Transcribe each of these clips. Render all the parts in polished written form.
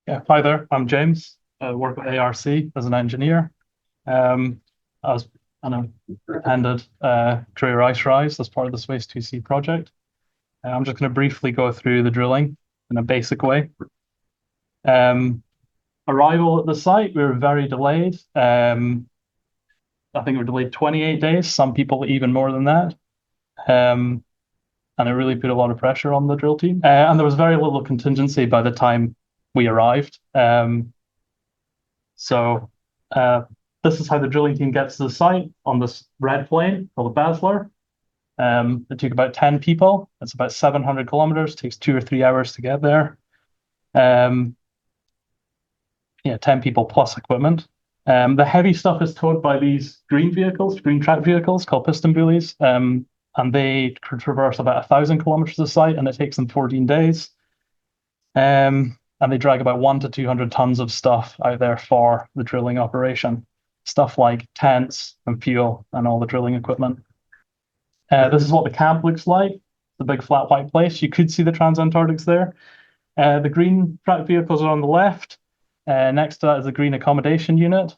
Yeah, hi there. I'm James. I work at ARC as an engineer. Um, I was and I attended Crary Ice Rise as part of the Space 2C project. I'm just going to briefly go through the drilling in a basic way. Arrival at the site, we were very delayed. I think we were delayed 28 days, some people even more than that. And it really put a lot of pressure on the drill team. And there was very little contingency by the time we arrived. So this is how the drilling team gets to the site on this red plane called a Basler. It took about 10 people. It's about 700 kilometers. It takes 2 or 3 hours to get there. Yeah, 10 people plus equipment. The heavy stuff is towed by these green track vehicles called piston bullies. And they traverse about 1,000 kilometers of the site, and it takes them 14 days. And they drag about 1 to 200 tons of stuff out there for the drilling operation. Stuff like tents and fuel and all the drilling equipment. This is what the camp looks like. The big flat white place. You could see the Transantarctics there. The green track vehicles are on the left. Next to that is the green accommodation unit.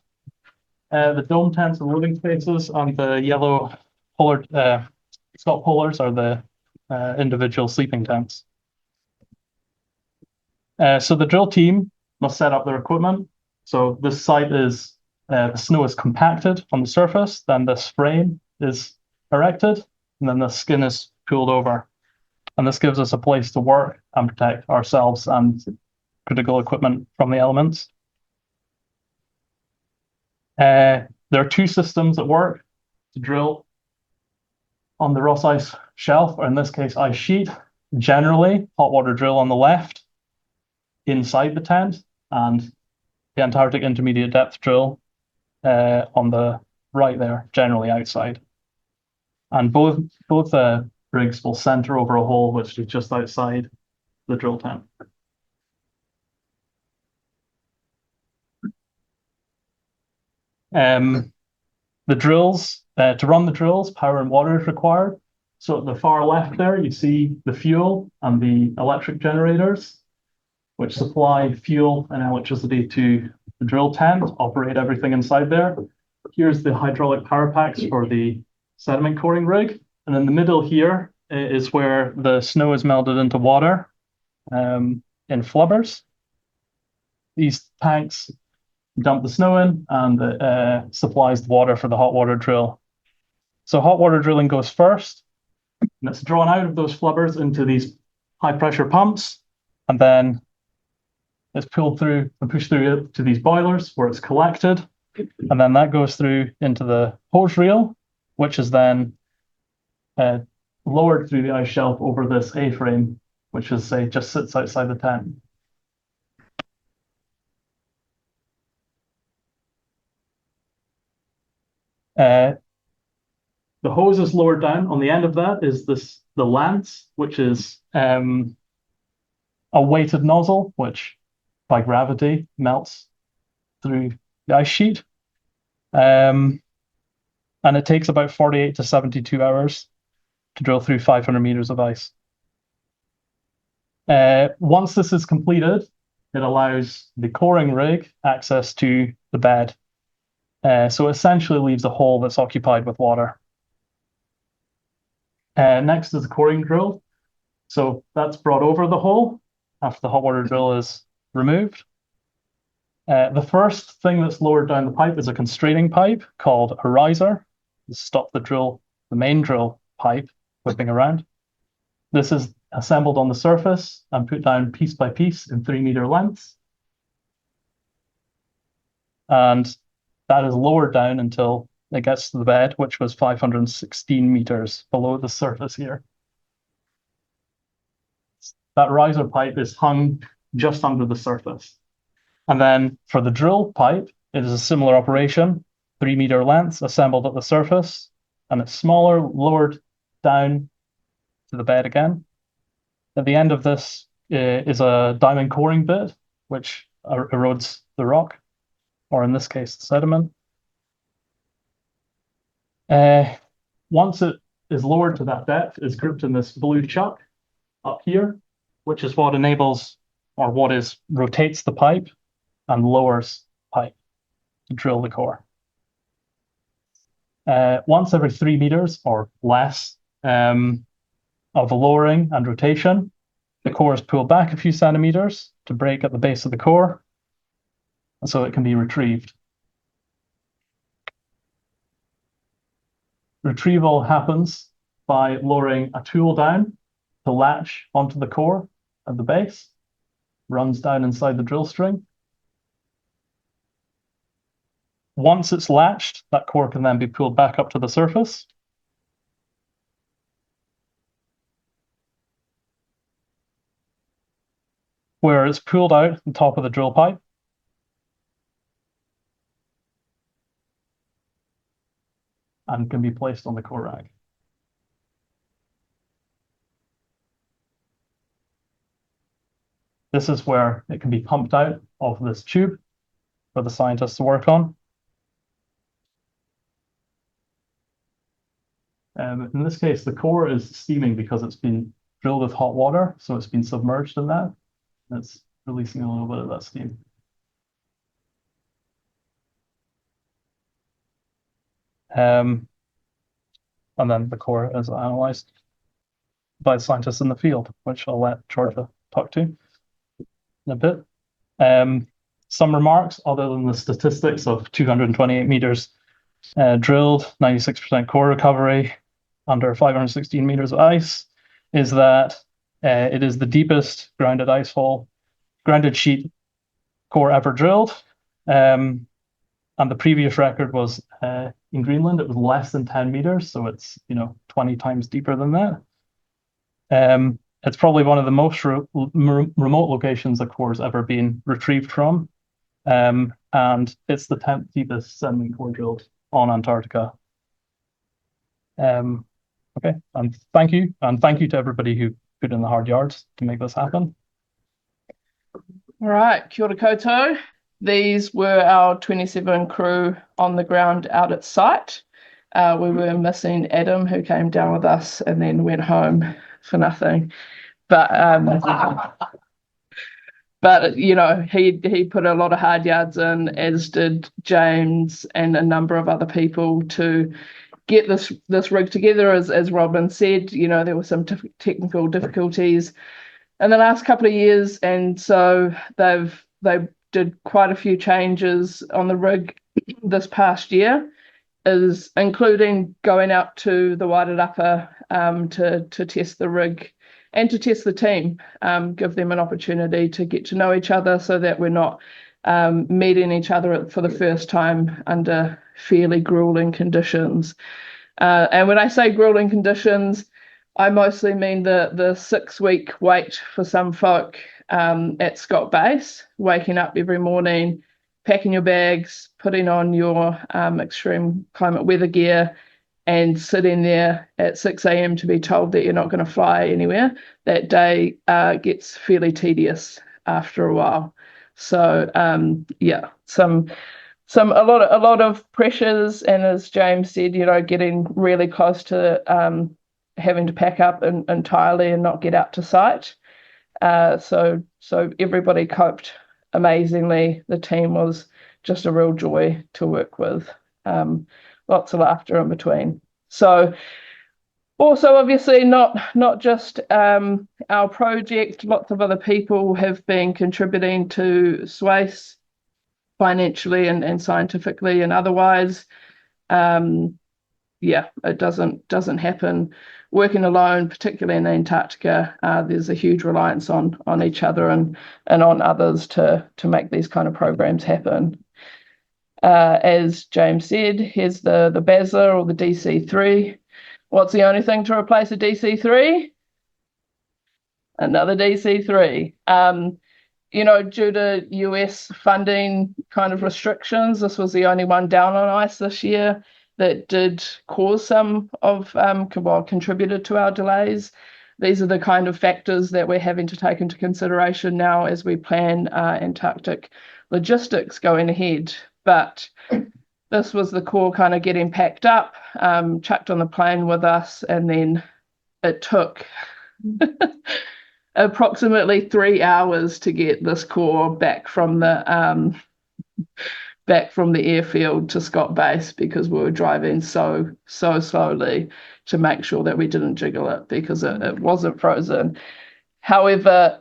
The dome tents are living spaces, and the yellow polar Scott polars are the individual sleeping tents. So the drill team must set up their equipment. So this site is, the snow is compacted on the surface, then this frame is erected, and then the skin is pulled over. And this gives us a place to work and protect ourselves and critical equipment from the elements. There are 2 systems that work to drill on the Ross Ice shelf, or in this case, ice sheet. Generally, hot water drill on the left, inside the tent, and the Antarctic intermediate depth drill on the right there, generally outside. And both rigs will center over a hole which is just outside the drill tent. The drills, to run the drills, power and water is required. So at the far left there, you see the fuel and the electric generators, which supply fuel and electricity to the drill tent, operate everything inside there. Here's the hydraulic power packs for the sediment coring rig. And in the middle here is where the snow is melted into water in flubbers. These tanks dump the snow in, and it supplies the water for the hot water drill. So hot water drilling goes first, and it's drawn out of those flubbers into these high pressure pumps, and then it's pulled through and pushed through to these boilers where it's collected, and then that goes through into the hose reel, which is then lowered through the ice shelf over this A-frame, which is just sits outside the tent. The hose is lowered down. On the end of that is the lance, which is a weighted nozzle, which by gravity melts through the ice sheet. And it takes about 48 to 72 hours to drill through 500 meters of ice. Once this is completed, it allows the coring rig access to the bed. So essentially leaves a hole that's occupied with water. Next is the coring drill. So that's brought over the hole after the hot water drill is removed. The first thing that's lowered down the pipe is a constraining pipe called a riser to stop the main drill pipe whipping around. This is assembled on the surface and put down piece by piece in 3-meter lengths. And that is lowered down until it gets to the bed, which was 516 meters below the surface here. That riser pipe is hung just under the surface. And then for the drill pipe, it is a similar operation, 3-meter lengths assembled at the surface, and it's smaller, lowered down to the bed again. At the end of this is a diamond coring bit, which erodes the rock, or in this case, the sediment. Once it is lowered to that depth, it's gripped in this blue chuck up here, which is what enables or what is rotates the pipe and lowers the pipe to drill the core. Once every 3 meters or less of lowering and rotation, the core is pulled back a few centimeters to break at the base of the core, and so it can be retrieved. Retrieval happens by lowering a tool down to latch onto the core at the base, runs down inside the drill string. Once it's latched, that core can then be pulled back up to the surface. Where it's pulled out the top of the drill pipe. And can be placed on the core rack. This is where it can be pumped out of this tube for the scientists to work on. In this case, the core is steaming because it's been drilled with hot water, so it's been submerged in that. It's releasing a little bit of that steam. And then the core is analyzed by scientists in the field, which I'll let Georgia talk to in a bit. Some remarks, other than the statistics of 228 meters drilled, 96% core recovery under 516 meters of ice, is that it is the deepest grounded sheet core ever drilled. And the previous record was in Greenland. It was less than 10 meters, so it's 20 times deeper than that. It's probably one of the most remote locations a core has ever been retrieved from. And it's the 10th deepest sediment core drilled on Antarctica. Okay, and thank you. And thank you to everybody who put in the hard yards to make this happen. All right, kia ora koutou. These were our 27 crew on the ground out at site. We were missing Adam, who came down with us and then went home for nothing. But he put a lot of hard yards in, as did James and a number of other people, to get this rig together. As Robin said, there were some technical difficulties in the last couple of years, and so they did quite a few changes on the rig this past year, including going out to the Wairarapa to test the rig and to test the team, give them an opportunity to get to know each other so that we're not meeting each other for the first time under fairly grueling conditions. And when I say grueling conditions, I mostly mean the 6-week wait for some folk at Scott Base, waking up every morning, packing your bags, putting on your extreme climate weather gear, and sitting there at 6 a.m. to be told that you're not going to fly anywhere. That day gets fairly tedious after a while. So a lot of pressures, and as James said, getting really close to having to pack up entirely and not get out to site. So everybody coped amazingly. The team was just a real joy to work with. Lots of laughter in between. So also, obviously, not just our project, lots of other people have been contributing to SGEES financially and scientifically and otherwise. It doesn't happen working alone, particularly in Antarctica. There's a huge reliance on each other and on others to make these kind of programs happen. As James said, here's the BASA or the DC-3. What's the only thing to replace a DC-3? Another DC-3. Due to US funding kind of restrictions, this was the only one down on ice this year that did cause some of, contributed to our delays. These are the kind of factors that we're having to take into consideration now as we plan Antarctic logistics going ahead. But this was the core kind of getting packed up, chucked on the plane with us, and then it took approximately 3 hours to get this core back from the airfield to Scott Base, because we were driving so slowly to make sure that we didn't jiggle it, because it wasn't frozen. However,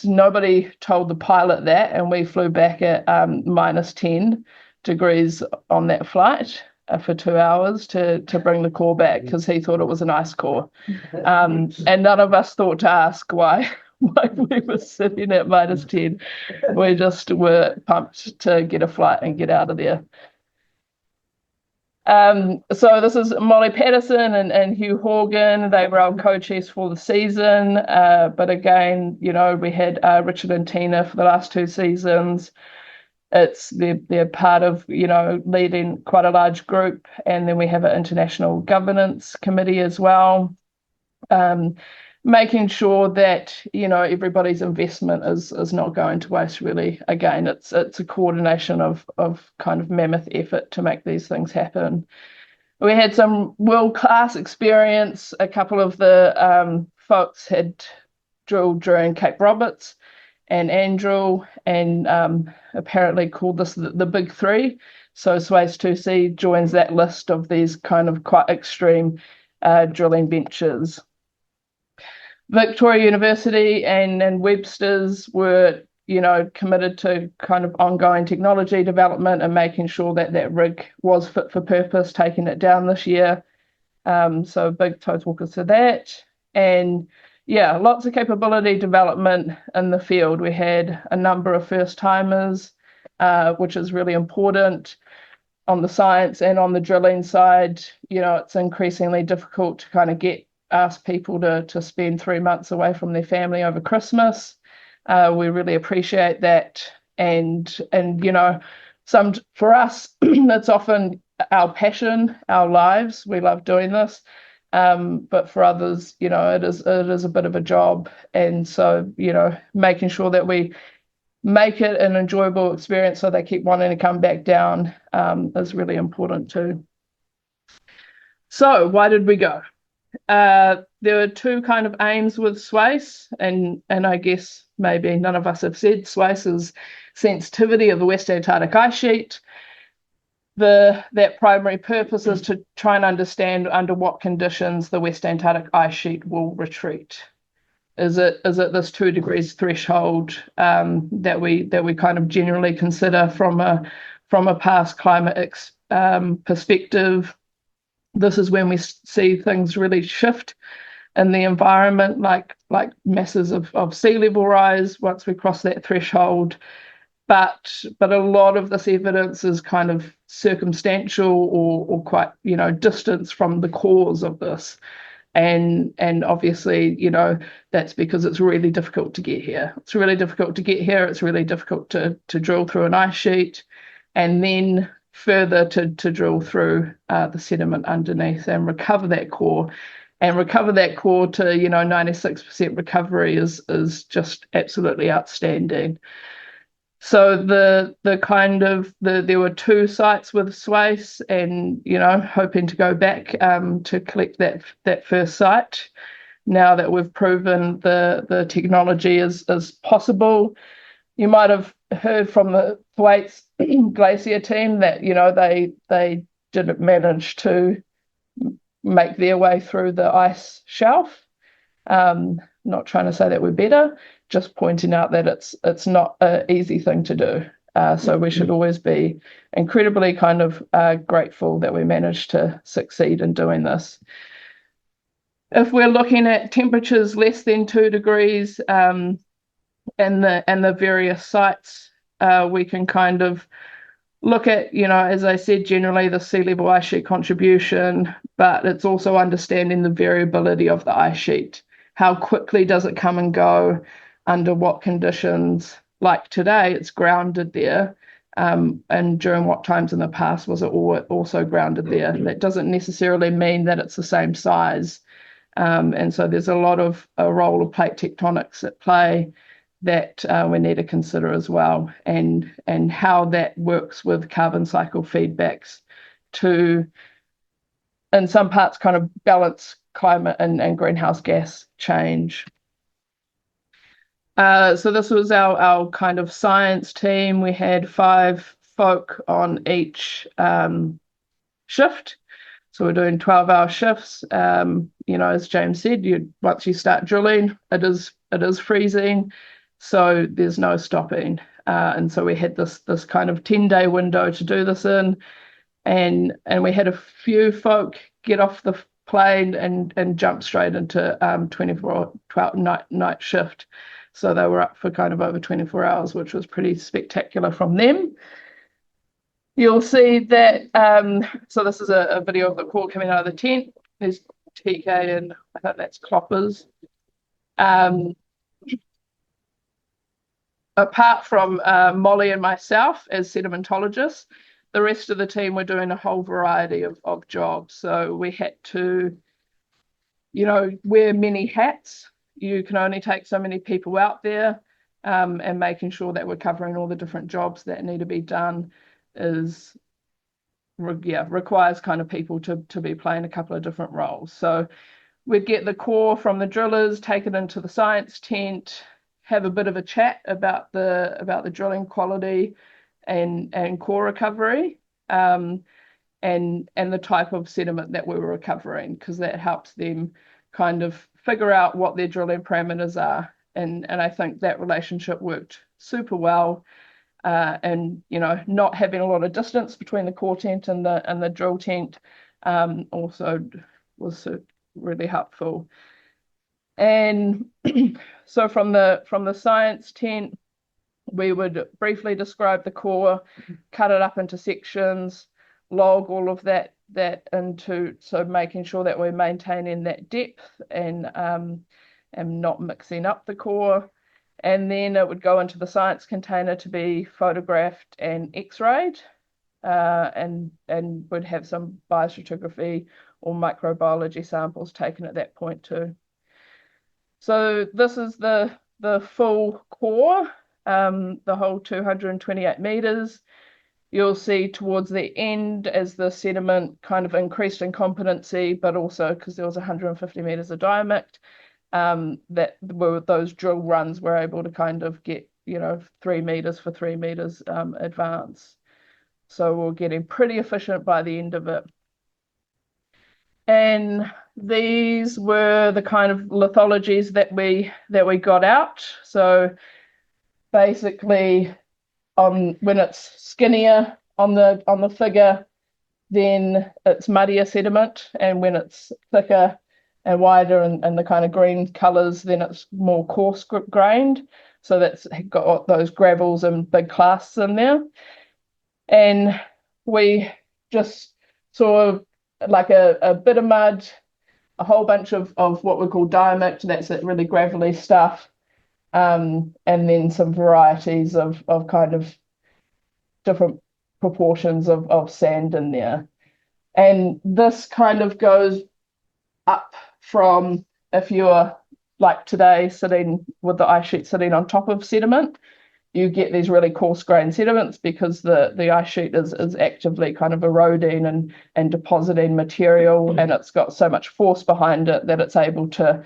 nobody told the pilot that, and we flew back at -10 degrees on that flight for 2 hours to bring the core back, because he thought it was an ice core. And none of us thought to ask why we were sitting at -10. We just were pumped to get a flight and get out of there. So this is Molly Patterson and Hugh Horgan. They were our co-chiefs for the season. But again, we had Richard and Tina for the last 2 seasons. They're part of, leading quite a large group. And then we have an international governance committee as well. Making sure that, everybody's investment is not going to waste, really. Again, it's a coordination of kind of mammoth effort to make these things happen. We had some world-class experience. A couple of the folks had drilled during Cape Roberts and Andrew, and apparently called this the Big Three. So SGEES 2C joins that list of these kind of quite extreme drilling benches. Victoria University and Webster's were, committed to kind of ongoing technology development and making sure that rig was fit for purpose, taking it down this year. So big toe talkers to that. And yeah, lots of capability development in the field. We had a number of first timers, which is really important on the science and on the drilling side. It's increasingly difficult to kind of ask people to spend 3 months away from their family over Christmas. We really appreciate that. And for us, it's often our passion, our lives. We love doing this. But for others, it is a bit of a job. And so, making sure that we make it an enjoyable experience so they keep wanting to come back down is really important too. So why did we go? There were 2 kind of aims with SGEES, and I guess maybe none of us have said SGEES is sensitivity of the West Antarctic Ice Sheet. That primary purpose is to try and understand under what conditions the West Antarctic Ice Sheet will retreat. Is it this 2 degrees threshold that we kind of generally consider from a past climate perspective? This is when we see things really shift in the environment, like masses of sea level rise once we cross that threshold. But a lot of this evidence is kind of circumstantial or quite, distance from the cause of this. And obviously, that's because it's really difficult to get here. It's really difficult to get here. It's really difficult to drill through an ice sheet, and then further to drill through the sediment underneath and recover that core. And recover that core to 96% recovery is just absolutely outstanding. So there were 2 sites with SGEES, and hoping to go back to collect that first site now that we've proven the technology is possible. You might have heard from the Thwaites Glacier team that they didn't manage to make their way through the ice shelf. Not trying to say that we're better, just pointing out that it's not an easy thing to do. So we should always be incredibly kind of grateful that we managed to succeed in doing this. If we're looking at temperatures less than 2 degrees and the various sites, we can kind of look at, as I said, generally the sea level ice sheet contribution, but it's also understanding the variability of the ice sheet. How quickly does it come and go? Under what conditions? Like today, it's grounded there. And during what times in the past was it also grounded there? That doesn't necessarily mean that it's the same size. And so there's a lot of a role of plate tectonics at play that we need to consider as well, and how that works with carbon cycle feedbacks to, in some parts, kind of balance climate and greenhouse gas change. So this was our kind of science team. We had 5 folk on each shift. So we're doing 12-hour shifts. As James said, once you start drilling, it is freezing, so there's no stopping. And so we had this kind of 10-day window to do this in, and we had a few folk get off the plane and jump straight into 12 night shift. So they were up for kind of over 24 hours, which was pretty spectacular from them. You'll see that, so this is a video of the core coming out of the tent. There's TK and I think that's Cloppers. Apart from Molly and myself as sedimentologists, the rest of the team were doing a whole variety of jobs. So we had to, wear many hats. You can only take so many people out there, and making sure that we're covering all the different jobs that need to be done requires kind of people to be playing a couple of different roles. So we'd get the core from the drillers, take it into the science tent, have a bit of a chat about the drilling quality and core recovery, and the type of sediment that we were recovering, because that helps them kind of figure out what their drilling parameters are. And I think that relationship worked super well. And not having a lot of distance between the core tent and the drill tent also was really helpful. And so from the science tent, we would briefly describe the core, cut it up into sections, log all of that into, so making sure that we're maintaining that depth and not mixing up the core. And then it would go into the science container to be photographed and x-rayed, and would have some biostratigraphy or microbiology samples taken at that point too. So this is the full core, the whole 228 meters. You'll see towards the end, as the sediment kind of increased in competency, but also because there was 150 meters of diameter, that those drill runs were able to kind of get 3 meters for 3 meters advance. So we're getting pretty efficient by the end of it. And these were the kind of lithologies that we got out. So basically, when it's skinnier on the figure, then it's muddier sediment, and when it's thicker and wider and the kind of green colors, then it's more coarse grained. So that's got those gravels and big clasts in there. And we just saw like a bit of mud, a whole bunch of what we call diamict, that's that really gravelly stuff, and then some varieties of kind of different proportions of sand in there. And this kind of goes up from, if you're like today sitting with the ice sheet sitting on top of sediment, you get these really coarse grained sediments because the ice sheet is actively kind of eroding and depositing material, and it's got so much force behind it that it's able to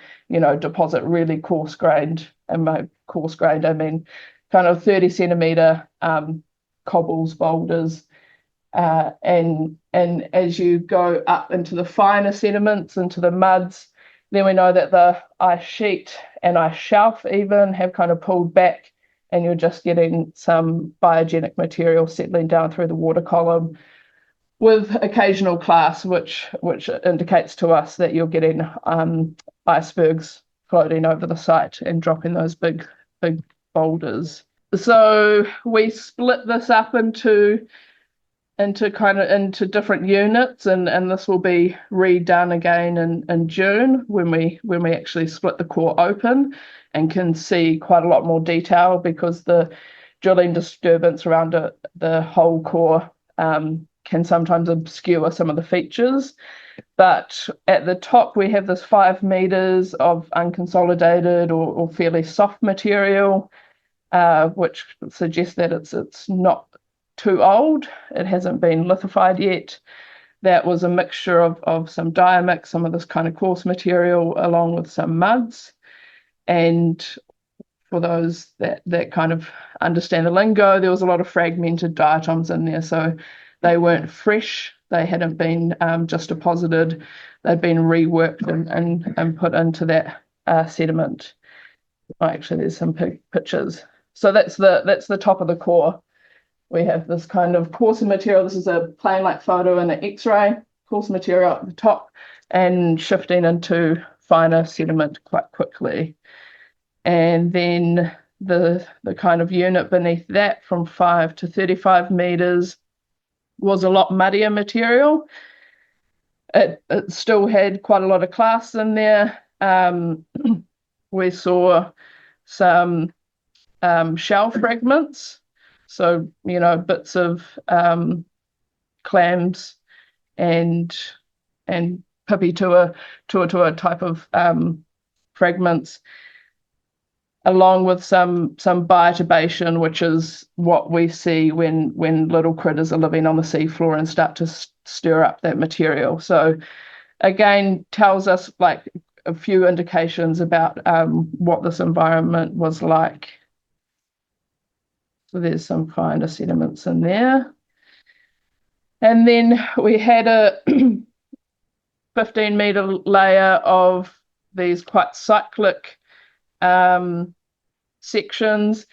deposit really coarse grained, and by coarse grained I mean kind of 30 centimeter cobbles, boulders, and as you go up into the finer sediments, into the muds, then we know that the ice sheet and ice shelf even have kind of pulled back, and you're just getting some biogenic material settling down through the water column with occasional clasts, which indicates to us that you're getting icebergs floating over the site and dropping those big boulders. So we split this up into different units, and this will be redone again in June when we actually split the core open and can see quite a lot more detail, because the drilling disturbance around the whole core can sometimes obscure some of the features. But at the top we have this 5 meters of unconsolidated or fairly soft material, which suggests that it's not too old. It hasn't been lithified yet. That was a mixture of some diamic, some of this kind of coarse material, along with some muds. And for those that kind of understand the lingo, there was a lot of fragmented diatoms in there, so they weren't fresh. They hadn't been just deposited. They'd been reworked and put into that sediment. Oh, actually, there's some pictures. So that's the top of the core. We have this kind of coarser material. This is a plain light photo and an X-ray. Coarse material at the top and shifting into finer sediment quite quickly. And then the kind of unit beneath that from 5 to 35 meters was a lot muddier material. It still had quite a lot of clasts in there. We saw some shell fragments, so bits of clams and Pippi-tua type of fragments, along with some biotubation, which is what we see when little critters are living on the seafloor and start to stir up that material. So again, tells us like a few indications about what this environment was like. So there's some finer sediments in there. And then we had a 15-meter layer of these quite cyclic sections,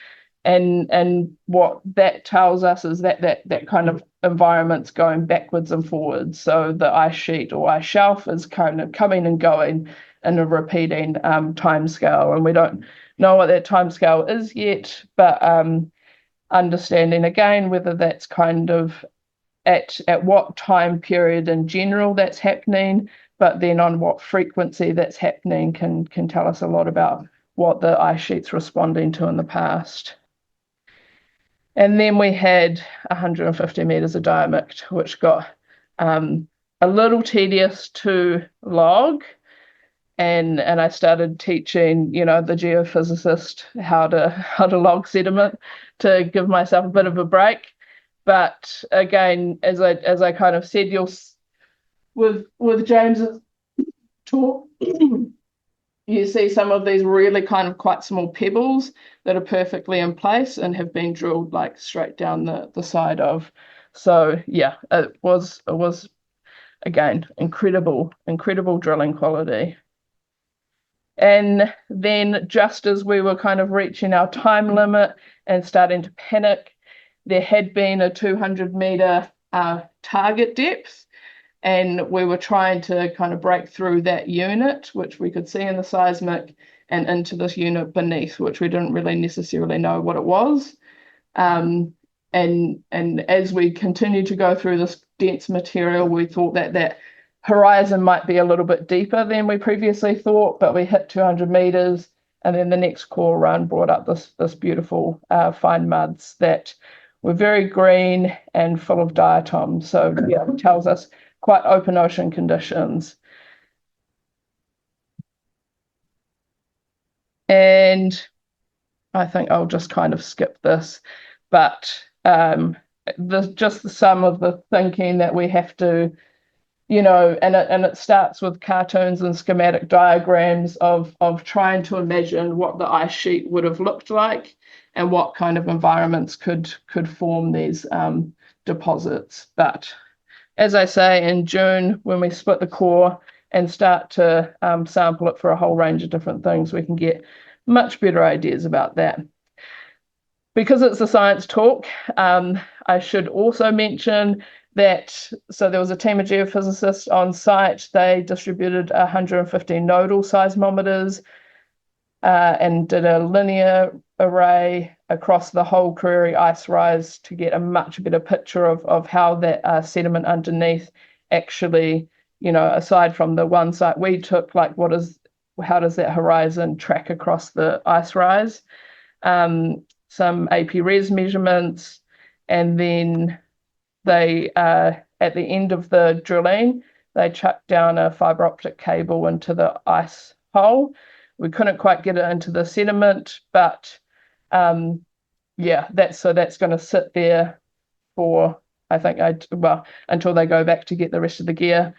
and what that tells us is that kind of environment's going backwards and forwards. So the ice sheet or ice shelf is kind of coming and going in a repeating time scale, and we don't know what that time scale is yet, but understanding again whether that's kind of at what time period in general that's happening, but then on what frequency that's happening can tell us a lot about what the ice sheet's responding to in the past. And then we had 150 meters of diamect, which got a little tedious to log. And I started teaching, the geophysicist how to log sediment to give myself a bit of a break. But again, as I kind of said, with James's talk, you see some of these really kind of quite small pebbles that are perfectly in place and have been drilled like straight down the side of. So yeah, it was again incredible drilling quality. And then just as we were kind of reaching our time limit and starting to panic, there had been a 200-meter target depth, and we were trying to kind of break through that unit, which we could see in the seismic, and into this unit beneath, which we didn't really necessarily know what it was. And as we continued to go through this dense material, we thought that horizon might be a little bit deeper than we previously thought, but we hit 200 meters, and then the next core run brought up this beautiful fine muds that were very green and full of diatoms. So yeah, it tells us quite open ocean conditions. And I think I'll just kind of skip this, but just some of the thinking that we have to, and it starts with cartoons and schematic diagrams of trying to imagine what the ice sheet would have looked like and what kind of environments could form these deposits. But as I say, in June, when we split the core and start to sample it for a whole range of different things, we can get much better ideas about that. Because it's a science talk, I should also mention that, so there was a team of geophysicists on site. They distributed 150 nodal seismometers and did a linear array across the whole Crary Ice Rise to get a much better picture of how that sediment underneath actually, aside from the one site we took, like how does that horizon track across the ice rise? Some AP-res measurements, and then they, at the end of the drilling, they chucked down a fiber optic cable into the ice hole. We couldn't quite get it into the sediment, but yeah, that's going to sit there for, I think, until they go back to get the rest of the gear.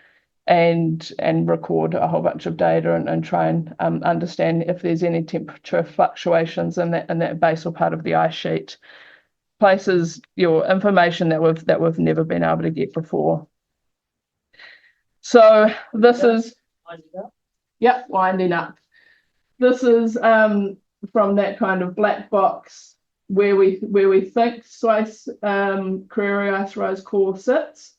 and record a whole bunch of data and try and understand if there's any temperature fluctuations in that basal part of the ice sheet. Places your information that we've never been able to get before. So this is winding up. This is from that kind of black box where we think Crary Ice Rise core sits.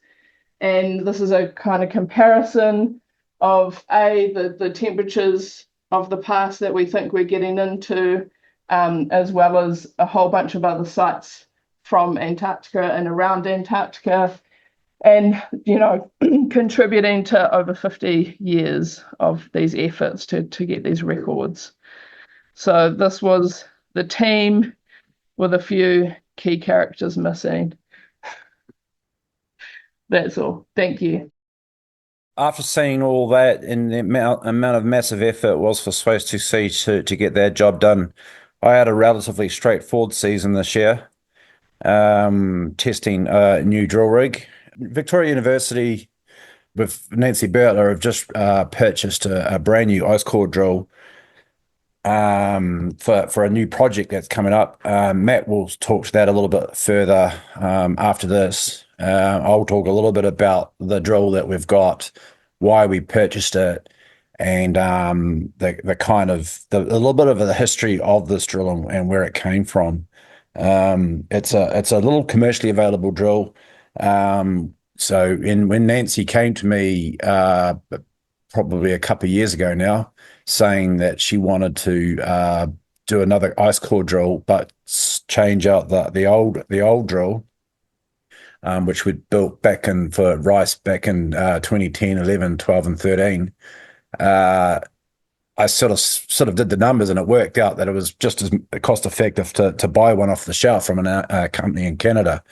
And this is a kind of comparison of the temperatures of the past that we think we're getting into, as well as a whole bunch of other sites from Antarctica and around Antarctica, and contributing to over 50 years of these efforts to get these records. So this was the team with a few key characters missing. That's all. Thank you. After seeing all that and the amount of massive effort was supposed to see to get that job done, I had a relatively straightforward season this year, testing a new drill rig. Victoria University with Nancy Barrett have just purchased a brand new ice core drill for a new project that's coming up. Matt will talk to that a little bit further after this. I'll talk a little bit about the drill that we've got, why we purchased it, and the kind of a little bit of the history of this drill and where it came from. It's a little commercially available drill. So when Nancy came to me probably a couple of years ago now, saying that she wanted to do another ice core drill, but change out the old drill, which we'd built for Rice back in 2010, 11, 12, and 13. I sort of did the numbers, and it worked out that it was just as cost effective to buy one off the shelf from a company in Canada.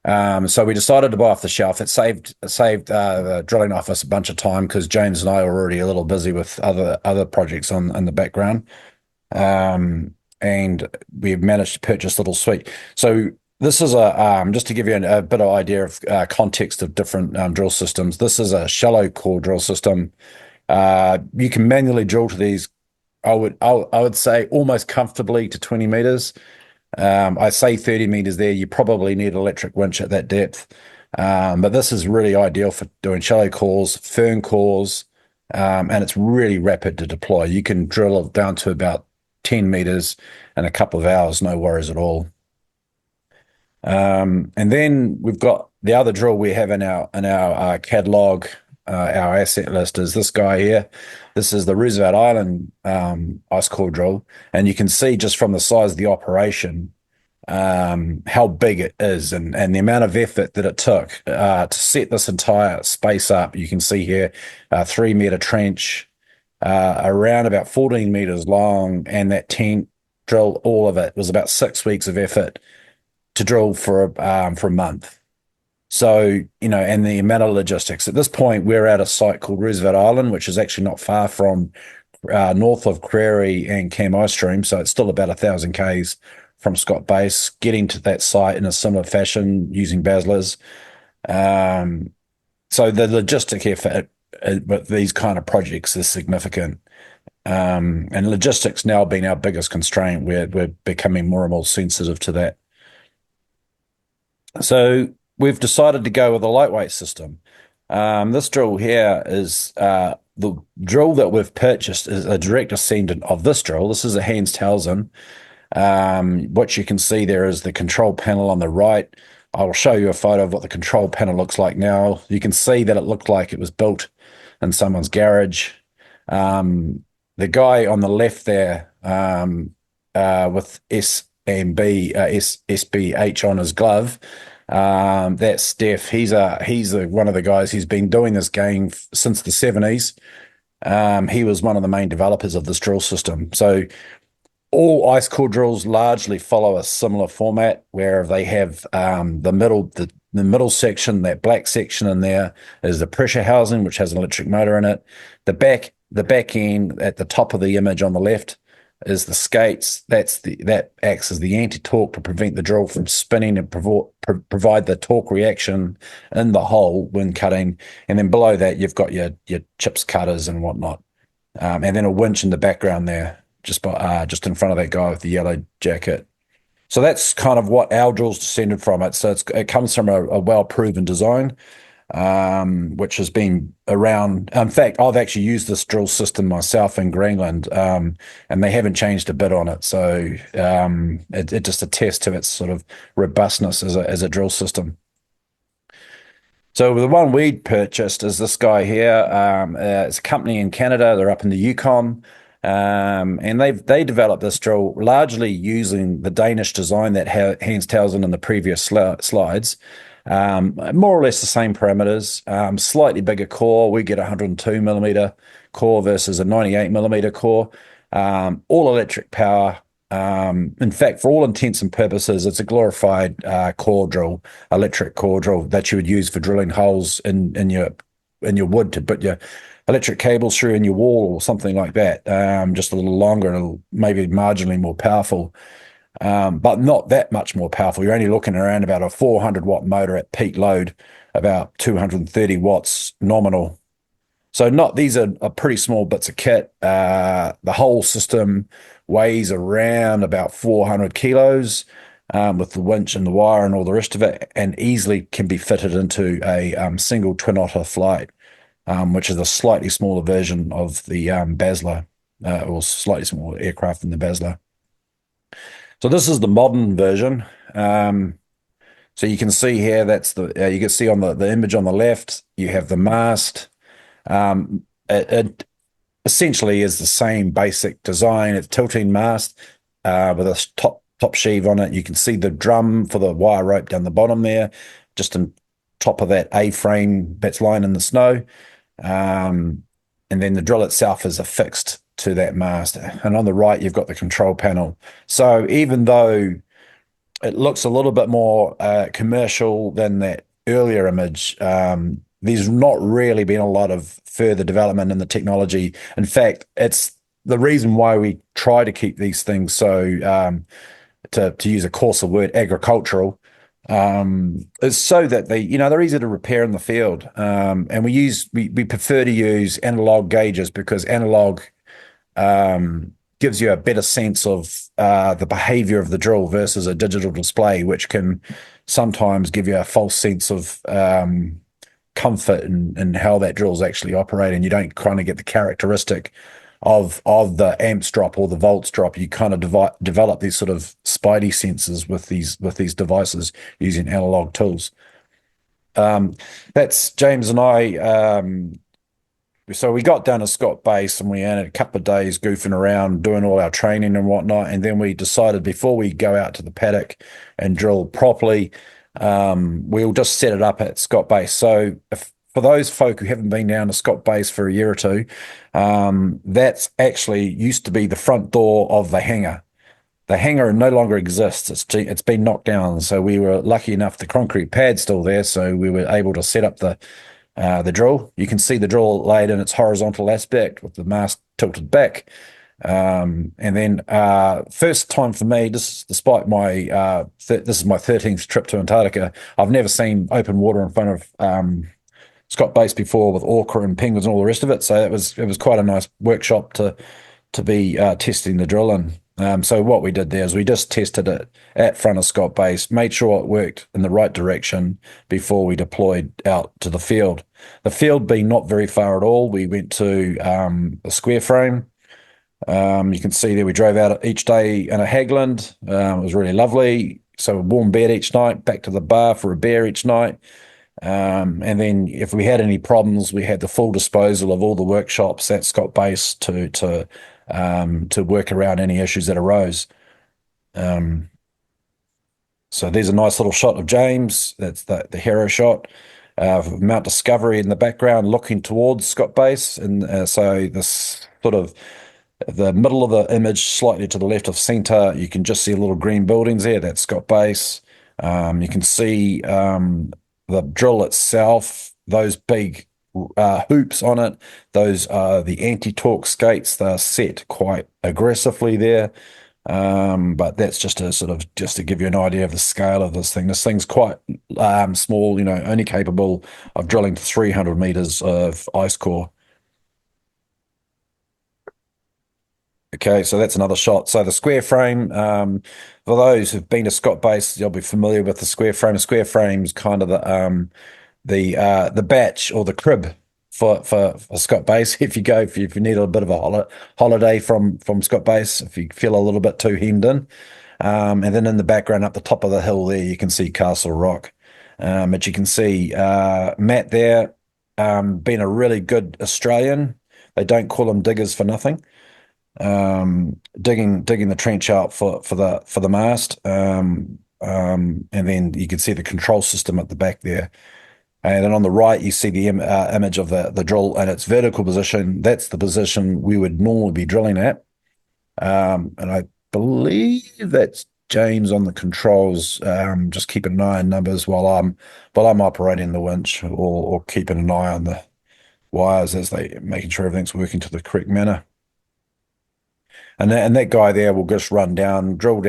So we decided to buy off the shelf. It saved the drilling office a bunch of time because James and I were already a little busy with other projects in the background, and we've managed to purchase a little suite. So this is just to give you a bit of idea of context of different drill systems. This is a shallow core drill system. You can manually drill to these. I would say almost comfortably to 20 meters. I say 30 meters there. You probably need an electric winch at that depth, but this is really ideal for doing shallow cores, fern cores, and it's really rapid to deploy. You can drill it down to about 10 meters in a couple of hours, no worries at all. And then we've got the other drill we have in our catalog, our asset list is this guy here. This is the Roosevelt Island ice core drill, and you can see just from the size of the operation how big it is and the amount of effort that it took to set this entire space up. You can see here a 3-meter trench, around about 14 meters long, and that tent drill, all of it was about 6 weeks of effort to drill for a month. So, and the amount of logistics. At this point, we're at a site called Roosevelt Island, which is actually not far from north of Crary and Cam Ice Stream. So it's still about 1,000 Ks from Scott Base, getting to that site in a similar fashion using Basler's. So the logistic effort with these kind of projects is significant. And logistics now being our biggest constraint, we're becoming more and more sensitive to that. So we've decided to go with a lightweight system. This drill here is the drill that we've purchased is a direct descendant of this drill. This is a Hans Townsend. What you can see there is the control panel on the right. I will show you a photo of what the control panel looks like now. You can see that it looked like it was built in someone's garage. The guy on the left there with SBH on his glove, that's Steph. He's one of the guys who's been doing this game since the 70s. He was one of the main developers of this drill system. So all ice core drills largely follow a similar format where they have the middle section, that black section in there is the pressure housing, which has an electric motor in it. The back end at the top of the image on the left is the skates. That acts as the anti-torque to prevent the drill from spinning and provide the torque reaction in the hole when cutting. And then below that, you've got your chips cutters and whatnot. And then a winch in the background there, just in front of that guy with the yellow jacket. So that's kind of what our drill's descended from it. So it comes from a well-proven design, which has been around. In fact, I've actually used this drill system myself in Greenland, and they haven't changed a bit on it. So it just attests to its sort of robustness as a drill system. So the one we purchased is this guy here. It's a company in Canada. They're up in the Yukon. And they developed this drill largely using the Danish design that Hans tells in the previous slides. More or less the same parameters, slightly bigger core. We get a 102 millimeter core versus a 98 millimeter core. All electric power. In fact, for all intents and purposes, it's a glorified core drill, electric core drill that you would use for drilling holes in your wood to put your electric cables through in your wall or something like that. Just a little longer and maybe marginally more powerful, but not that much more powerful. You're only looking around about a 400 watt motor at peak load, about 230 watts nominal. So these are pretty small bits of kit. The whole system weighs around about 400 kilos with the winch and the wire and all the rest of it, and easily can be fitted into a single twin otter flight, which is a slightly smaller version of the Basler, or slightly smaller aircraft than the Basler. So this is the modern version. So you can see here, that's you can see on the image on the left, you have the mast. It essentially is the same basic design. It's tilting mast with a top sheave on it. You can see the drum for the wire rope down the bottom there, just on top of that A-frame that's lying in the snow. And then the drill itself is affixed to that mast. And on the right, you've got the control panel. So even though it looks a little bit more commercial than that earlier image, there's not really been a lot of further development in the technology. In fact, it's the reason why we try to keep these things so, to use a coarser word, agricultural, is so that they're easy to repair in the field. And we prefer to use analog gauges because analog gives you a better sense of the behavior of the drill versus a digital display, which can sometimes give you a false sense of comfort in how that drill is actually operating. You don't kind of get the characteristic of the amps drop or the volts drop. You kind of develop these sort of spidey senses with these devices using analog tools. That's James and I. So we got down to Scott Base and we had a couple of days goofing around, doing all our training and whatnot. And then we decided before we go out to the paddock and drill properly, we'll just set it up at Scott Base. So for those folk who haven't been down to Scott Base for a year or two, that's actually used to be the front door of the hangar. The hangar no longer exists. It's been knocked down. So we were lucky enough, the concrete pad's still there. So we were able to set up the drill. You can see the drill laid in its horizontal aspect with the mast tilted back. And then first time for me, despite my this is my 13th trip to Antarctica, I've never seen open water in front of Scott Base before with orca and penguins and all the rest of it. So it was quite a nice workshop to be testing the drill in. So what we did there is we just tested it at front of Scott Base, made sure it worked in the right direction before we deployed out to the field. The field being not very far at all, we went to a square frame. You can see there we drove out each day in a Hagland. It was really lovely. So a warm bed each night, back to the bar for a beer each night. And then if we had any problems, we had the full disposal of all the workshops at Scott Base to work around any issues that arose. So there's a nice little shot of James. That's the hero shot of Mount Discovery in the background looking towards Scott Base. And so this sort of the middle of the image, slightly to the left of center, you can just see little green buildings there. That's Scott Base. You can see the drill itself, those big hoops on it. Those are the anti-torque skates. They're set quite aggressively there. But that's just to give you an idea of the scale of this thing. This thing's quite small, only capable of drilling to 300 meters of ice core. Okay, so that's another shot. So the square frame, for those who've been to Scott Base, you'll be familiar with the square frame. The square frame's kind of the batch or the crib for Scott Base. If you need a bit of a holiday from Scott Base, if you feel a little bit too hemmed in, and then in the background up the top of the hill there, you can see Castle Rock. But you can see Matt there, being a really good Australian. They don't call them diggers for nothing. Digging the trench out for the mast, and then you can see the control system at the back there. And then on the right, you see the image of the drill and its vertical position. That's the position we would normally be drilling at. And I believe that's James on the controls, just keeping an eye on numbers while I'm operating the winch, or keeping an eye on the wires as making sure everything's working to the correct manner. And that guy there will just run down, drill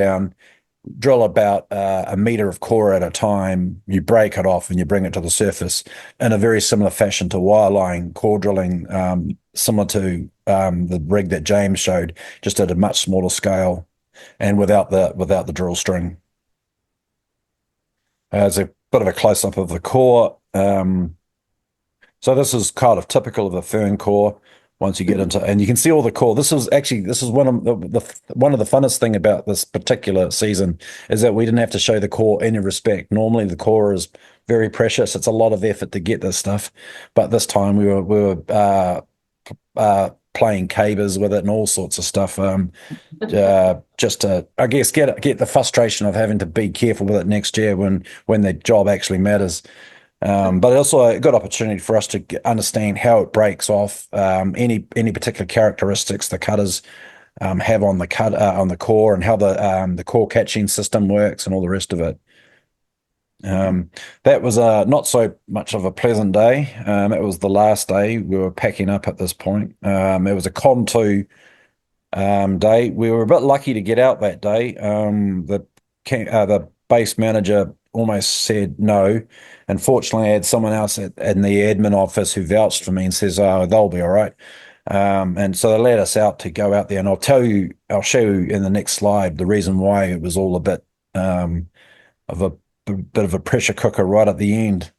about a meter of core at a time. You break it off and you bring it to the surface in a very similar fashion to wireline core drilling, similar to the rig that James showed, just at a much smaller scale and without the drill string. There's a bit of a close-up of the core. So this is kind of typical of a fern core. Once you get into, and you can see all the core. This is one of the funnest thing about this particular season, is that we didn't have to show the core any respect. Normally the core is very precious. It's a lot of effort to get this stuff, but this time we were playing cabers with it and all sorts of stuff, just to, I guess, get the frustration of having to be careful with it next year when the job actually matters. But also a good opportunity for us to understand how it breaks off, any particular characteristics the cutters have on the core, and how the core catching system works and all the rest of it. That was not so much of a pleasant day. It was the last day. We were packing up at this point. It was a con 2 day. We were a bit lucky to get out that day. The base manager almost said no. Unfortunately, I had someone else in the admin office who vouched for me and says, "Oh, they'll be all right." And so they let us out to go out there, and I'll show you in the next slide the reason why it was all a bit of a pressure cooker right at the end.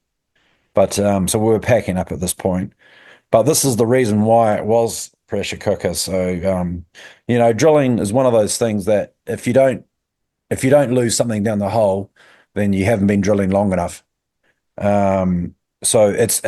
But so we were packing up at this point. But this is the reason why it was pressure cooker. So drilling is one of those things that if you don't lose something down the hole, then you haven't been drilling long enough. So it's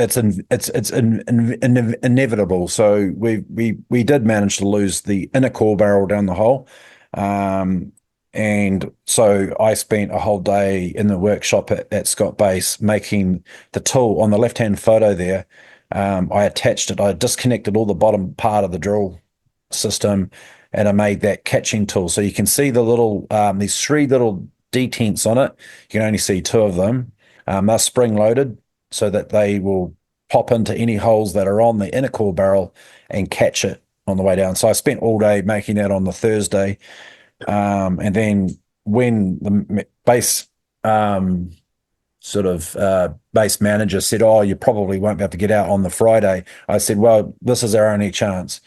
inevitable. So we did manage to lose the inner core barrel down the hole. And so I spent a whole day in the workshop at Scott Base making the tool. On the left-hand photo there, I attached it. I disconnected all the bottom part of the drill system, and I made that catching tool. So you can see the little these 3 little detents on it. You can only see 2 of them. They're spring-loaded so that they will pop into any holes that are on the inner core barrel and catch it on the way down. So I spent all day making that on the Thursday. And then when the base base manager said, "Oh, you probably won't be able to get out on the Friday," I said, "Well, this is our only chance."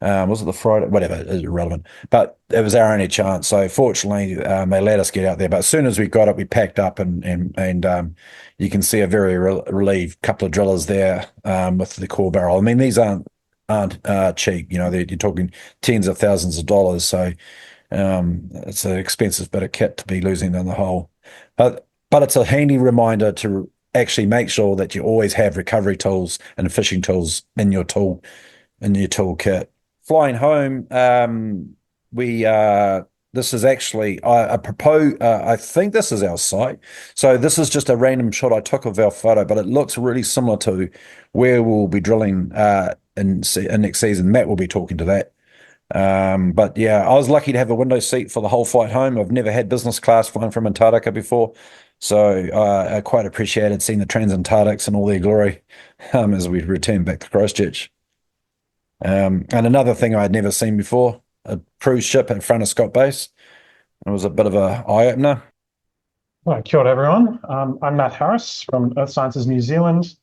Was it the Friday? Whatever, it's irrelevant. But it was our only chance. So fortunately, they let us get out there. But as soon as we got it, we packed up, and you can see a very relieved couple of drillers there with the core barrel. I mean, these aren't cheap. You're talking tens of thousands of dollars. So it's an expensive bit of kit to be losing down the hole. But it's a handy reminder to actually make sure that you always have recovery tools and fishing tools in your toolkit. Flying home, this is actually, I propose, I think this is our site. So this is just a random shot I took of our photo, but it looks really similar to where we'll be drilling in next season. Matt will be talking to that. But yeah, I was lucky to have a window seat for the whole flight home. I've never had business class flying from Antarctica before. So I quite appreciated seeing the Transantarctics in all their glory as we returned back to Christchurch. And another thing I had never seen before, a cruise ship in front of Scott Base. It was a bit of an eye-opener. Well, kia ora, everyone. I'm Matt Harris from Earth Sciences New Zealand.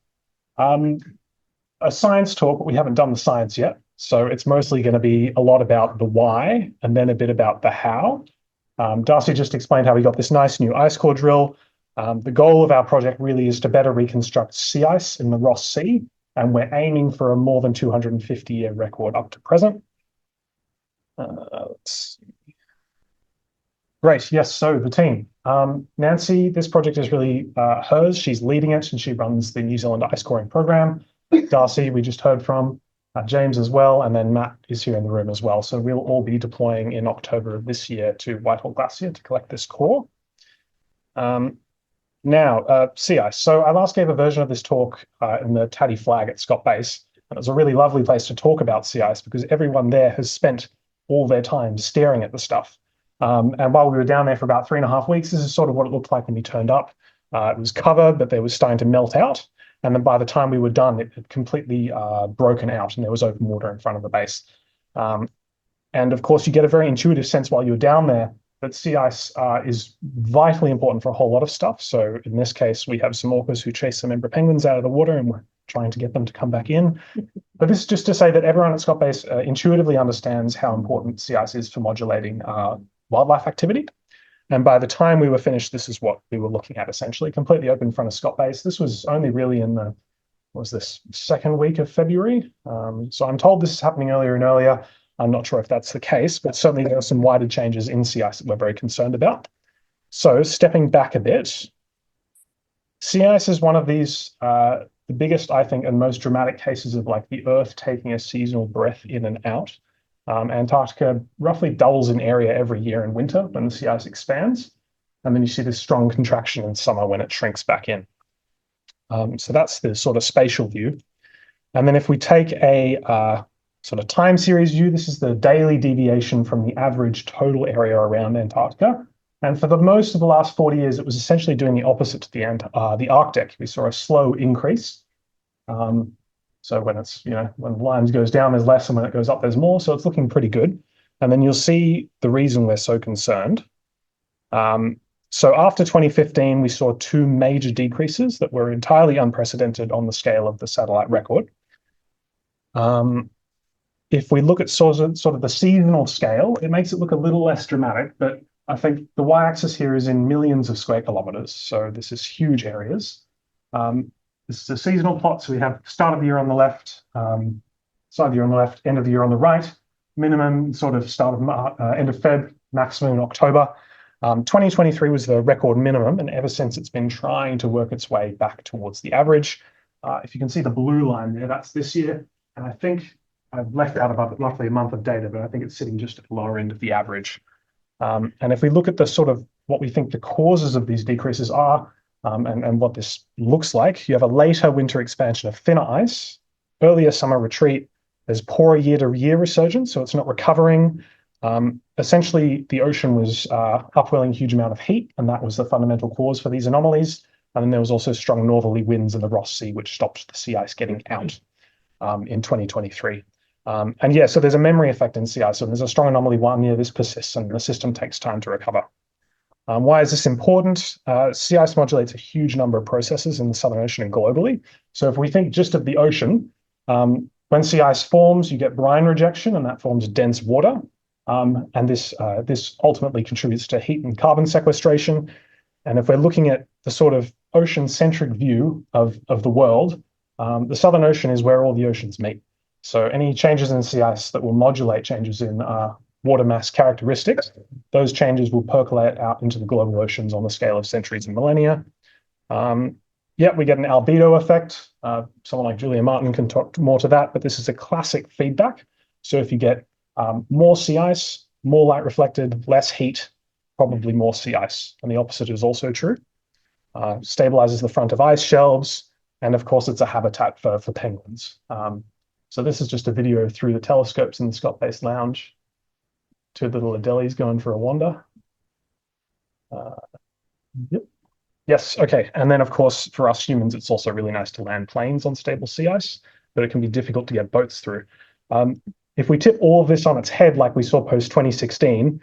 A science talk, but we haven't done the science yet. So it's mostly going to be a lot about the why and then a bit about the how. Darcy just explained how we got this nice new ice core drill. The goal of our project really is to better reconstruct sea ice in the Ross Sea, and we're aiming for a more than 250-year record up to present. Let's see. Great, yes, so the team. Nancy, this project is really hers. She's leading it and she runs the New Zealand ice coring program. Darcy, we just heard from, James as well, and then Matt is here in the room as well. So we'll all be deploying in October of this year to Whitehall Glacier to collect this core. Now, sea ice. So I last gave a version of this talk in the Taddy Flag at Scott Base. And it was a really lovely place to talk about sea ice because everyone there has spent all their time staring at the stuff. And while we were down there for about 3.5 weeks, this is sort of what it looked like when we turned up. It was covered, but there was starting to melt out. And then by the time we were done, it had completely broken out and there was open water in front of the base. And of course, you get a very intuitive sense while you're down there that sea ice is vitally important for a whole lot of stuff. So in this case, we have some orcas who chase some emperor penguins out of the water and we're trying to get them to come back in. But this is just to say that everyone at Scott Base intuitively understands how important sea ice is for modulating wildlife activity. And by the time we were finished, this is what we were looking at, essentially, completely open in front of Scott Base. This was only really in the, second week of February? So I'm told this is happening earlier and earlier. I'm not sure if that's the case, but certainly there are some wider changes in sea ice that we're very concerned about. So stepping back a bit, sea ice is one of these, the biggest, I think, and most dramatic cases of like the Earth taking a seasonal breath in and out. Antarctica roughly doubles in area every year in winter when the sea ice expands. And then you see this strong contraction in summer when it shrinks back in. So that's the sort of spatial view. And then if we take a sort of time series view, this is the daily deviation from the average total area around Antarctica. And for the most of the last 40 years, it was essentially doing the opposite to the Arctic. We saw a slow increase. So when it's, when the line goes down, there's less, and when it goes up, there's more. So it's looking pretty good. And then you'll see the reason we're so concerned. So after 2015, we saw 2 major decreases that were entirely unprecedented on the scale of the satellite record. If we look at sort of the seasonal scale, it makes it look a little less dramatic, but I think the y-axis here is in millions of square kilometers. So this is huge areas. This is a seasonal plot. So we have start of the year on the left, start of the year on the left, end of the year on the right, minimum sort of start of end of Feb, maximum in October. 2023 was the record minimum, and ever since it's been trying to work its way back towards the average. If you can see the blue line there, that's this year. And I think I've left out about roughly a month of data, but I think it's sitting just at the lower end of the average. And if we look at the sort of what we think the causes of these decreases are, and what this looks like, you have a later winter expansion of thinner ice, earlier summer retreat, there's poorer year-to-year resurgence, so it's not recovering. Essentially, the ocean was upwelling a huge amount of heat, and that was the fundamental cause for these anomalies. And then there was also strong northerly winds in the Ross Sea, which stopped the sea ice getting out in 2023. And yeah, so there's a memory effect in sea ice. So there's a strong anomaly 1 year, this persists, and the system takes time to recover. Why is this important? Sea ice modulates a huge number of processes in the Southern Ocean and globally. So if we think just of the ocean, when sea ice forms, you get brine rejection, and that forms dense water. And this ultimately contributes to heat and carbon sequestration. And if we're looking at the sort of ocean-centric view of the world, the Southern Ocean is where all the oceans meet. So any changes in sea ice that will modulate changes in water mass characteristics, those changes will percolate out into the global oceans on the scale of centuries and millennia. Yeah, we get an albedo effect. Someone like Julia Martin can talk more to that, but this is a classic feedback. So if you get more sea ice, more light reflected, less heat, probably more sea ice. And the opposite is also true. Stabilizes the front of ice shelves. And of course, it's a habitat for penguins. So this is just a video through the telescopes in the Scott Base Lounge. 2 little Adelies going for a wander. Yep. Yes, okay. And then, of course, for us humans, it's also really nice to land planes on stable sea ice, but it can be difficult to get boats through. If we tip all of this on its head, like we saw post 2016,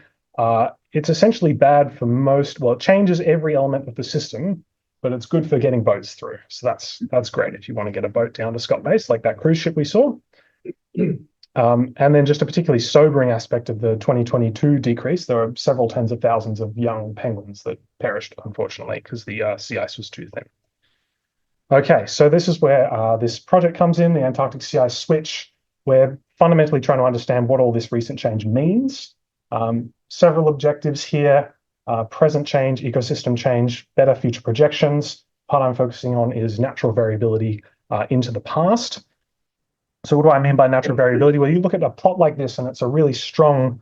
it's essentially bad for most, well, it changes every element of the system, but it's good for getting boats through. So that's great if you want to get a boat down to Scott Base, like that cruise ship we saw. And then just a particularly sobering aspect of the 2022 decrease, there were several tens of thousands of young penguins that perished, unfortunately, because the sea ice was too thin. Okay, so this is where this project comes in, the Antarctic Sea Ice Switch. We're fundamentally trying to understand what all this recent change means. Several objectives here, present change, ecosystem change, better future projections. Part I'm focusing on is natural variability into the past. So what do I mean by natural variability? Well, you look at a plot like this and it's a really strong,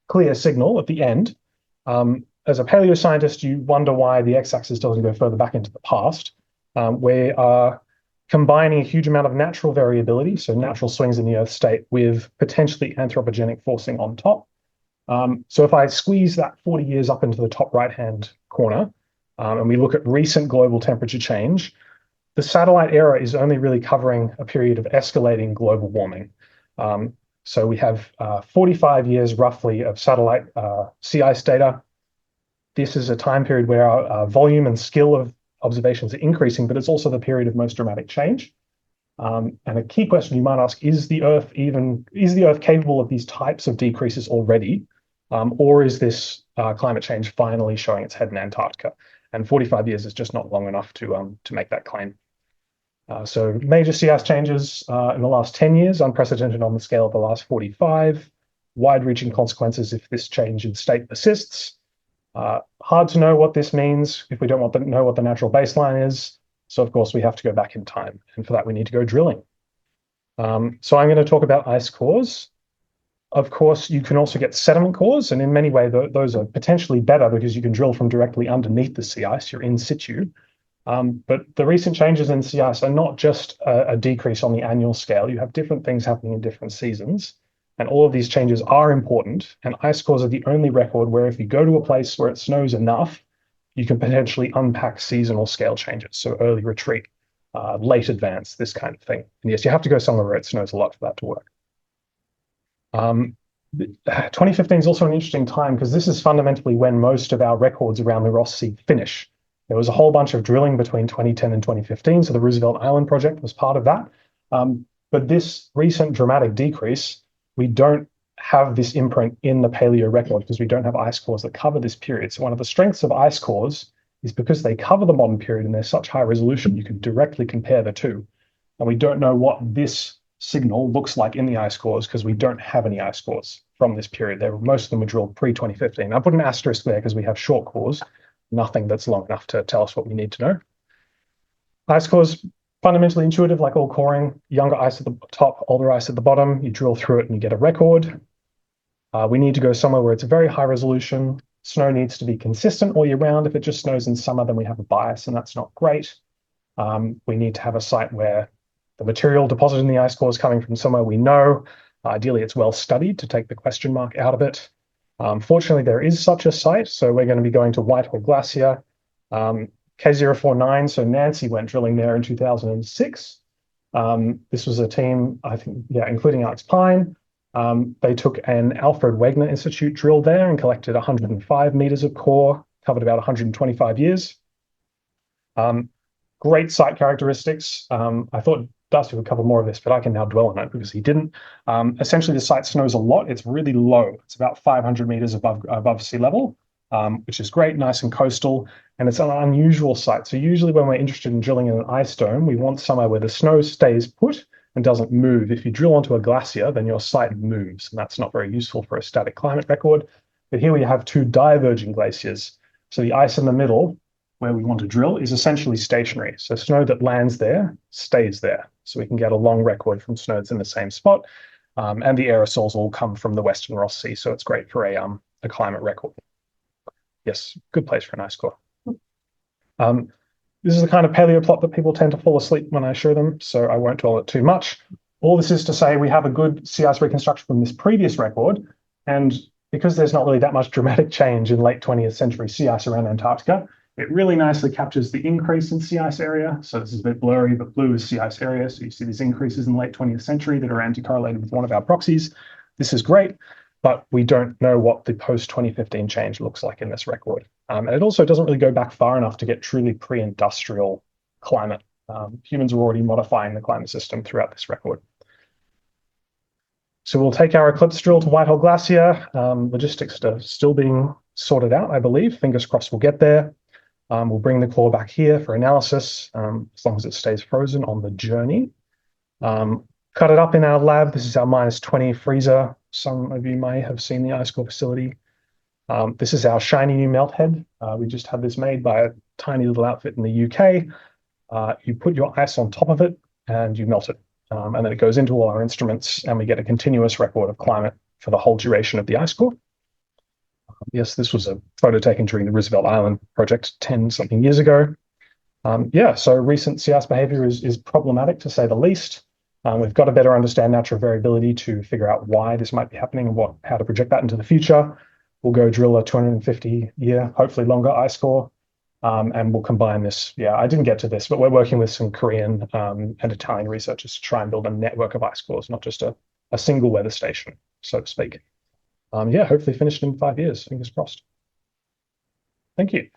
clear signal at the end. As a paleoscientist, you wonder why the x-axis doesn't go further back into the past. We are combining a huge amount of natural variability, so natural swings in the Earth state, with potentially anthropogenic forcing on top. So if I squeeze that 40 years up into the top right-hand corner, and we look at recent global temperature change, the satellite era is only really covering a period of escalating global warming. So we have 45 years roughly of satellite sea ice data. This is a time period where our volume and skill of observations are increasing, but it's also the period of most dramatic change. And a key question you might ask, is the Earth capable of these types of decreases already? Or is this climate change finally showing its head in Antarctica? And 45 years is just not long enough to make that claim. So major sea ice changes in the last 10 years, unprecedented on the scale of the last 45, wide-reaching consequences if this change in state persists. Hard to know what this means if we don't want to know what the natural baseline is. So of course we have to go back in time, and for that we need to go drilling. So I'm going to talk about ice cores. Of course, you can also get sediment cores, and in many ways those are potentially better because you can drill from directly underneath the sea ice, you're in situ. But the recent changes in sea ice are not just a decrease on the annual scale. You have different things happening in different seasons, and all of these changes are important. And ice cores are the only record where if you go to a place where it snows enough, you can potentially unpack seasonal scale changes. So early retreat, late advance, this kind of thing. And yes, you have to go somewhere where it snows a lot for that to work. 2015 is also an interesting time because this is fundamentally when most of our records around the Ross Sea finish. There was a whole bunch of drilling between 2010 and 2015, so the Roosevelt Island project was part of that. But this recent dramatic decrease, we don't have this imprint in the paleo record because we don't have ice cores that cover this period. So one of the strengths of ice cores is because they cover the modern period and they're such high resolution, you can directly compare the two. And we don't know what this signal looks like in the ice cores because we don't have any ice cores from this period. Most of them were drilled pre-2015. I put an asterisk there because we have short cores, nothing that's long enough to tell us what we need to know. Ice cores, fundamentally intuitive, like all coring, younger ice at the top, older ice at the bottom. You drill through it and you get a record. We need to go somewhere where it's a very high resolution. Snow needs to be consistent all year round. If it just snows in summer, then we have a bias, and that's not great. We need to have a site where the material deposited in the ice core is coming from somewhere we know. Ideally, it's well studied to take the question mark out of it. Fortunately, there is such a site, so we're going to be going to Whitehall Glacier. K049, so Nancy went drilling there in 2006. This was a team, I think, yeah, including Alex Pine. They took an Alfred Wegener Institute drill there and collected 105 meters of core, covered about 125 years. Great site characteristics. I thought Dusty would cover more of this, but I can now dwell on it because he didn't. Essentially, the site snows a lot. It's really low. It's about 500 meters above sea level, which is great, nice and coastal, and it's an unusual site. So usually when we're interested in drilling in an ice dome, we want somewhere where the snow stays put and doesn't move. If you drill onto a glacier, then your site moves, and that's not very useful for a static climate record. But here we have two diverging glaciers. So the ice in the middle, where we want to drill, is essentially stationary. So snow that lands there stays there. So we can get a long record from snow that's in the same spot. And the aerosols all come from the Western Ross Sea. So it's great for a climate record. Yes, good place for an ice core. This is the kind of paleo plot that people tend to fall asleep when I show them, so I won't dwell on it too much. All this is to say we have a good sea ice reconstruction from this previous record, and because there's not really that much dramatic change in late 20th century sea ice around Antarctica, It really nicely captures the increase in sea ice area. So this is a bit blurry, but blue is sea ice area. So you see these increases in the late 20th century that are anti-correlated with one of our proxies. This is great, but we don't know what the post-2015 change looks like in this record. And it also doesn't really go back far enough to get truly pre-industrial climate. Humans are already modifying the climate system throughout this record. So we'll take our eclipse drill to Whitehall Glacier. Logistics are still being sorted out, I believe. Fingers crossed we'll get there. We'll bring the core back here for analysis, as long as it stays frozen on the journey. Cut it up in our lab. This is our -20 freezer. Some of you may have seen the ice core facility. This is our shiny new melt head. We just had this made by a tiny little outfit in the UK. You put your ice on top of it and you melt it. And then it goes into all our instruments and we get a continuous record of climate for the whole duration of the ice core. Yes, this was a photo taken during the Roosevelt Island project 10-something years ago. Yeah, so recent sea ice behavior is problematic to say the least. We've got to better understand natural variability to figure out why this might be happening and how to project that into the future. We'll go drill a 250-year, hopefully longer ice core, and we'll combine this. Yeah, I didn't get to this, but we're working with some Korean and Italian researchers to try and build a network of ice cores, not just a single weather station, so to speak. Yeah, hopefully finished in 5 years, fingers crossed. Thank you.